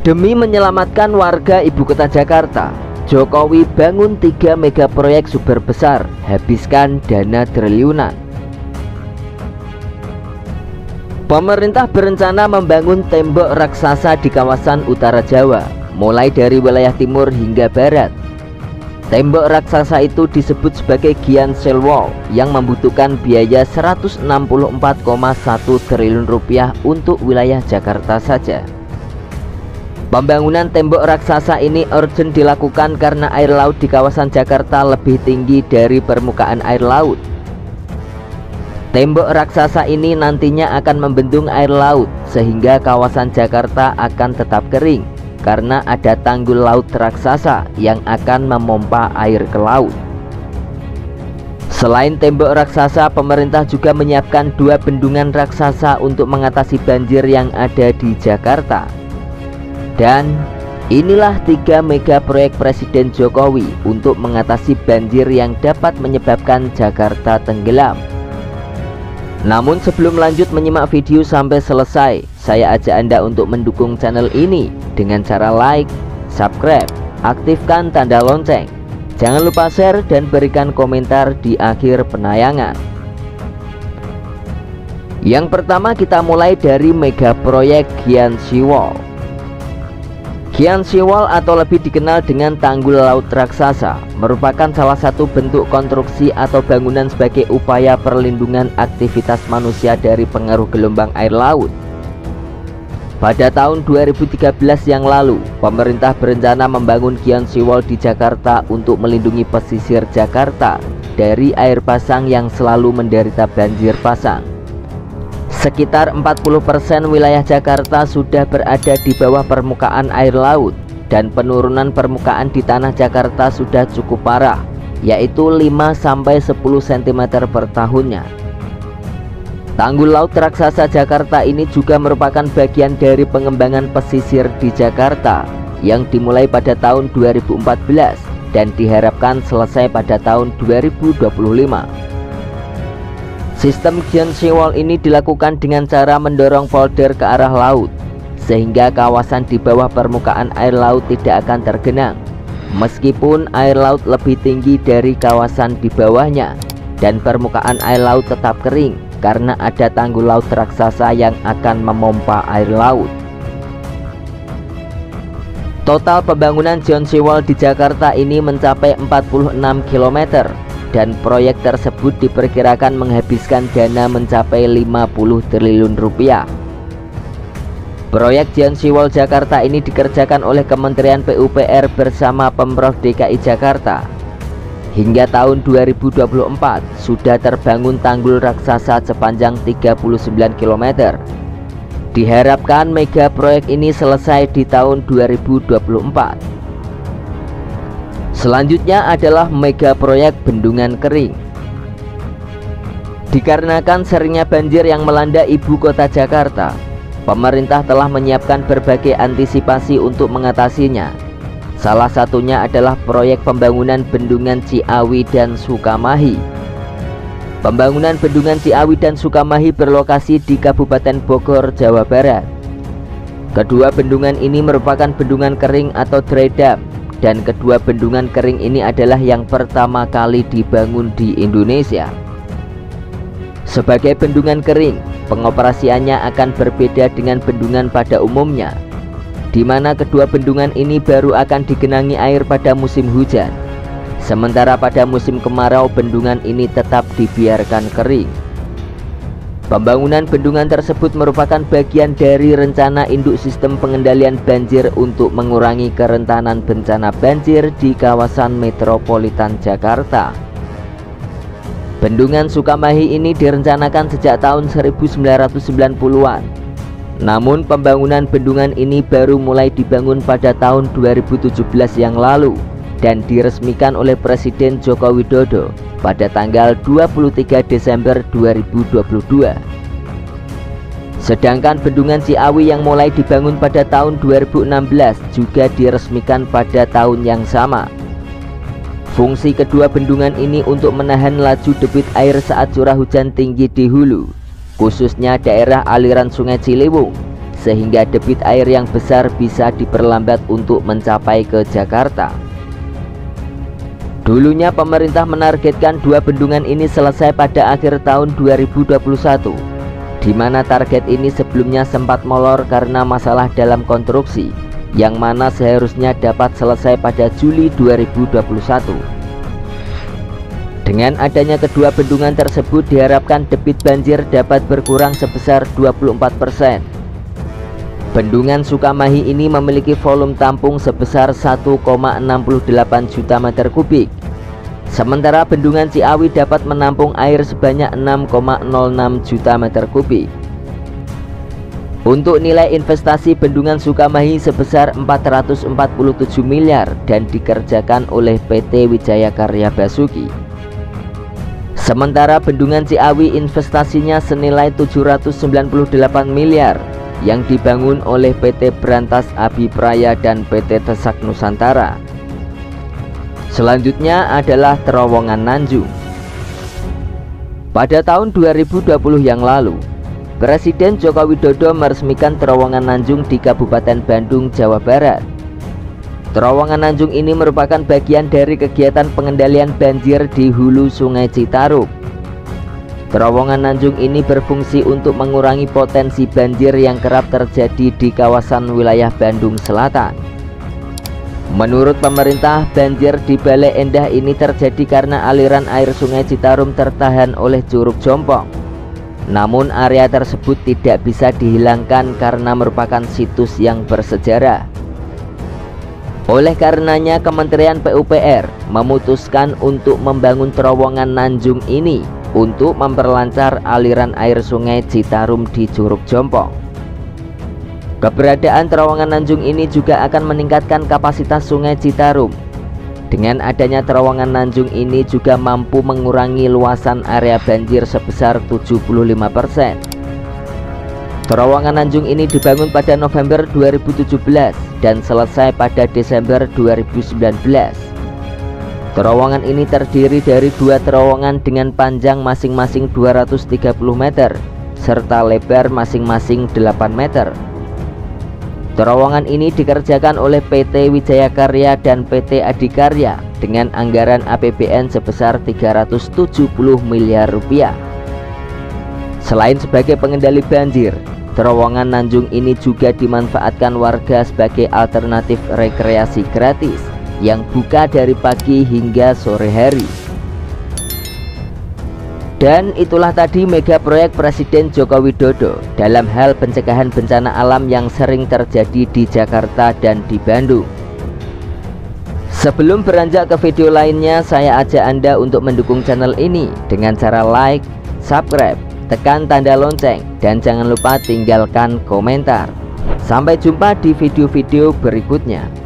Demi menyelamatkan warga ibu kota Jakarta, Jokowi bangun 3 mega proyek super besar, habiskan dana triliunan. Pemerintah berencana membangun tembok raksasa di kawasan utara Jawa, mulai dari wilayah timur hingga barat. Tembok raksasa itu disebut sebagai Gyeonsil Wall yang membutuhkan biaya 164,1 triliun rupiah untuk wilayah Jakarta saja. Pembangunan tembok raksasa ini urgent dilakukan karena air laut di kawasan Jakarta lebih tinggi dari permukaan air laut. Tembok raksasa ini nantinya akan membendung air laut sehingga kawasan Jakarta akan tetap kering karena ada tanggul laut raksasa yang akan memompa air ke laut. Selain tembok raksasa, pemerintah juga menyiapkan 2 bendungan raksasa untuk mengatasi banjir yang ada di Jakarta. Dan inilah 3 mega proyek Presiden Jokowi untuk mengatasi banjir yang dapat menyebabkan Jakarta tenggelam. Namun sebelum lanjut menyimak video sampai selesai, saya ajak Anda untuk mendukung channel ini dengan cara like, subscribe, aktifkan tanda lonceng. Jangan lupa share dan berikan komentar di akhir penayangan. Yang pertama kita mulai dari mega proyek Gyeonsil Wall. Gyeonsil Wall atau lebih dikenal dengan tanggul laut raksasa merupakan salah satu bentuk konstruksi atau bangunan sebagai upaya perlindungan aktivitas manusia dari pengaruh gelombang air laut. Pada tahun 2013 yang lalu, pemerintah berencana membangun Gyeonsil Wall di Jakarta untuk melindungi pesisir Jakarta dari air pasang yang selalu menderita banjir pasang. Sekitar 40% wilayah Jakarta sudah berada di bawah permukaan air laut dan penurunan permukaan di tanah Jakarta sudah cukup parah, yaitu 5-10 cm per tahunnya. Tanggul laut raksasa Jakarta ini juga merupakan bagian dari pengembangan pesisir di Jakarta yang dimulai pada tahun 2014 dan diharapkan selesai pada tahun 2025. Sistem Gyeonsil Wall ini dilakukan dengan cara mendorong polder ke arah laut, sehingga kawasan di bawah permukaan air laut tidak akan tergenang, meskipun air laut lebih tinggi dari kawasan di bawahnya, dan permukaan air laut tetap kering karena ada tanggul laut raksasa yang akan memompa air laut. Total pembangunan Gyeonsil Wall di Jakarta ini mencapai 46 km. Dan proyek tersebut diperkirakan menghabiskan dana mencapai 50 triliun rupiah. Proyek Gyeonsil Wall Jakarta ini dikerjakan oleh Kementerian PUPR bersama Pemprov DKI Jakarta. Hingga tahun 2024 sudah terbangun tanggul raksasa sepanjang 39 km. Diharapkan mega proyek ini selesai di tahun 2024. Selanjutnya adalah mega proyek bendungan kering. Dikarenakan seringnya banjir yang melanda ibu kota Jakarta, pemerintah telah menyiapkan berbagai antisipasi untuk mengatasinya. Salah satunya adalah proyek pembangunan bendungan Ciawi dan Sukamahi. Pembangunan bendungan Ciawi dan Sukamahi berlokasi di Kabupaten Bogor, Jawa Barat. Kedua bendungan ini merupakan bendungan kering atau dry dam. Dan kedua bendungan kering ini adalah yang pertama kali dibangun di Indonesia. Sebagai bendungan kering, pengoperasiannya akan berbeda dengan bendungan pada umumnya, di mana kedua bendungan ini baru akan digenangi air pada musim hujan. Sementara pada musim kemarau bendungan ini tetap dibiarkan kering. Pembangunan bendungan tersebut merupakan bagian dari rencana induk sistem pengendalian banjir untuk mengurangi kerentanan bencana banjir di kawasan metropolitan Jakarta. Bendungan Sukamahi ini direncanakan sejak tahun 1990-an. Namun pembangunan bendungan ini baru mulai dibangun pada tahun 2017 yang lalu dan diresmikan oleh Presiden Joko Widodo pada tanggal 23 Desember 2022. Sedangkan bendungan Ciawi yang mulai dibangun pada tahun 2016 juga diresmikan pada tahun yang sama. Fungsi kedua bendungan ini untuk menahan laju debit air saat curah hujan tinggi di hulu, khususnya daerah aliran Sungai Ciliwung, sehingga debit air yang besar bisa diperlambat untuk mencapai ke Jakarta. Dulunya pemerintah menargetkan dua bendungan ini selesai pada akhir tahun 2021, di mana target ini sebelumnya sempat molor karena masalah dalam konstruksi, yang mana seharusnya dapat selesai pada Juli 2021. Dengan adanya kedua bendungan tersebut diharapkan debit banjir dapat berkurang sebesar 24%. Bendungan Sukamahi ini memiliki volume tampung sebesar 1,68 juta meter kubik. Sementara bendungan Ciawi dapat menampung air sebanyak 6,06 juta meter kubik. Untuk nilai investasi bendungan Sukamahi sebesar 447 miliar dan dikerjakan oleh PT Wijaya Karya Basuki. Sementara bendungan Ciawi investasinya senilai 798 miliar yang dibangun oleh PT Brantas Abipraya dan PT Tesak Nusantara. Selanjutnya adalah Terowongan Nanjung. Pada tahun 2020 yang lalu, Presiden Joko Widodo meresmikan Terowongan Nanjung di Kabupaten Bandung, Jawa Barat. Terowongan Nanjung ini merupakan bagian dari kegiatan pengendalian banjir di hulu Sungai Citarum. Terowongan Nanjung ini berfungsi untuk mengurangi potensi banjir yang kerap terjadi di kawasan wilayah Bandung Selatan. Menurut pemerintah, banjir di Bale Endah ini terjadi karena aliran air Sungai Citarum tertahan oleh Curug Jompong. Namun area tersebut tidak bisa dihilangkan karena merupakan situs yang bersejarah. Oleh karenanya Kementerian PUPR memutuskan untuk membangun Terowongan Nanjung ini untuk memperlancar aliran air Sungai Citarum di Curug Jompong. Keberadaan Terowongan Nanjung ini juga akan meningkatkan kapasitas Sungai Citarum. Dengan adanya Terowongan Nanjung ini juga mampu mengurangi luasan area banjir sebesar 75%. Terowongan Nanjung ini dibangun pada November 2017 dan selesai pada Desember 2019. Terowongan ini terdiri dari dua terowongan dengan panjang masing-masing 230 meter serta lebar masing-masing 8 meter. Terowongan ini dikerjakan oleh PT Wijaya Karya dan PT Adikarya dengan anggaran APBN sebesar 370 miliar rupiah. Selain sebagai pengendali banjir, Terowongan Nanjung ini juga dimanfaatkan warga sebagai alternatif rekreasi gratis yang buka dari pagi hingga sore hari. Dan itulah tadi mega proyek Presiden Joko Widodo dalam hal pencegahan bencana alam yang sering terjadi di Jakarta dan di Bandung. Sebelum beranjak ke video lainnya, saya ajak Anda untuk mendukung channel ini dengan cara like, subscribe, tekan tanda lonceng, dan jangan lupa tinggalkan komentar. Sampai jumpa di video-video berikutnya.